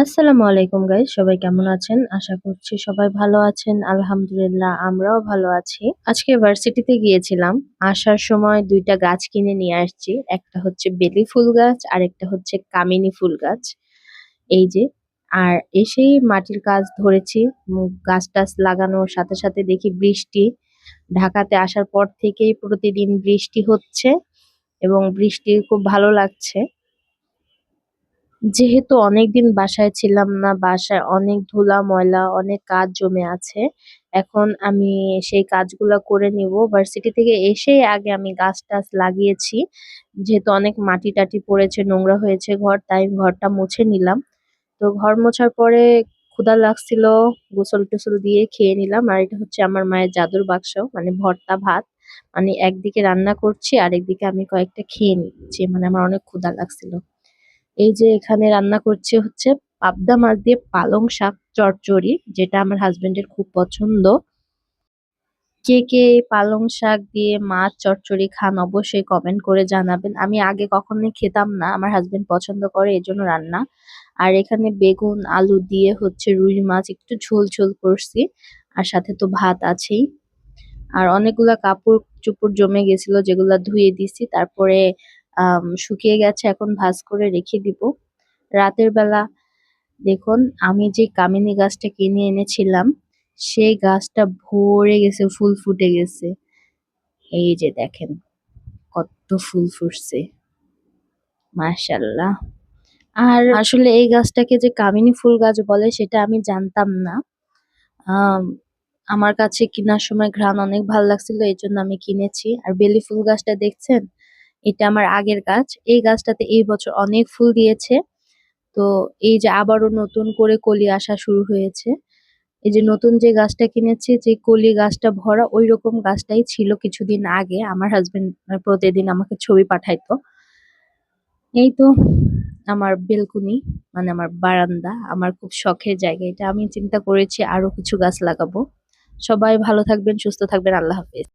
আসসালামু আলাইকুম গাইস, সবাই কেমন আছেন? আশা করছি সবাই ভালো আছেন। আলহামদুলিল্লাহ আমরাও ভালো আছি। আজকে ভার্সিটিতে গিয়েছিলাম। আসার সময় ২টা গাছ কিনে নিয়ে আসছি। একটা হচ্ছে বেলি ফুল গাছ আর একটা হচ্ছে কামিনী ফুল গাছ। এই যে, আর এসেই মাটির কাজ ধরেছি। গাছ টাছ লাগানোর সাথে সাথে দেখি বৃষ্টি। ঢাকাতে আসার পর থেকেই প্রতিদিন বৃষ্টি হচ্ছে এবং বৃষ্টি খুব ভালো লাগছে। যেহেতু অনেকদিন বাসায় ছিলাম না, বাসায় অনেক ধুলা ময়লা, অনেক কাজ জমে আছে। এখন আমি সেই কাজগুলা করে নিব। ভার্সিটি থেকে এসেই আগে আমি গাছ টাছ লাগিয়েছি। যেহেতু অনেক মাটি টাটি পড়েছে, নোংরা হয়েছে ঘর, তাই ঘরটা মুছে নিলাম। তো ঘর মোছার পরে ক্ষুধা লাগছিল, গোসল টোসল দিয়ে খেয়ে নিলাম। আর এটা হচ্ছে আমার মায়ের জাদুর বাক্স, মানে ভর্তা ভাত। মানে একদিকে রান্না করছি আর একদিকে আমি কয়েকটা খেয়ে নিচ্ছি, মানে আমার অনেক ক্ষুধা লাগছিল। এই যে এখানে রান্না করছি হচ্ছে পাবদা মাছ দিয়ে পালং শাক চচ্চড়ি, যেটা আমার হাজবেন্ডের খুব পছন্দ। কে কে এই পালং শাক দিয়ে মাছ চচ্চড়ি খান অবশ্যই কমেন্ট করে জানাবেন। আমি আগে কখনোই খেতাম না, আমার হাজবেন্ড পছন্দ করে এজন্য রান্না। আর এখানে বেগুন আলু দিয়ে হচ্ছে রুই মাছ একটু ঝোল ঝোল করছি, আর সাথে তো ভাত আছেই। আর অনেকগুলা কাপড় চোপড় জমে গেছিল, যেগুলা ধুয়ে দিছি, তারপরে শুকিয়ে গেছে, এখন ভাঁজ করে রেখে দিব। রাতের বেলা দেখুন, আমি যে কামিনী গাছটা কিনে এনেছিলাম, সেই গাছটা ভরে গেছে, ফুল ফুটে গেছে। এই যে দেখেন কত ফুল ফুটছে, মাশাআল্লাহ। আর আসলে এই গাছটাকে যে কামিনী ফুল গাছ বলে সেটা আমি জানতাম না। আম আমার কাছে কিনার সময় ঘ্রাণ অনেক ভাল লাগছিল, এই জন্য আমি কিনেছি। আর বেলি ফুল গাছটা দেখছেন, এটা আমার আগের গাছ। এই গাছটাতে এই বছর অনেক ফুল দিয়েছে। তো এই যে আবারও নতুন করে কলি আসা শুরু হয়েছে। এই যে নতুন যে গাছটা কিনেছি, যে কলি গাছটা ভরা ওই রকম গাছটাই ছিল কিছুদিন আগে। আমার হাজবেন্ড প্রতিদিন আমাকে ছবি পাঠাইতো। এই তো আমার বেলকুনি, মানে আমার বারান্দা, আমার খুব শখের জায়গা এটা। আমি চিন্তা করেছি আরো কিছু গাছ লাগাবো। সবাই ভালো থাকবেন, সুস্থ থাকবেন। আল্লাহ হাফেজ।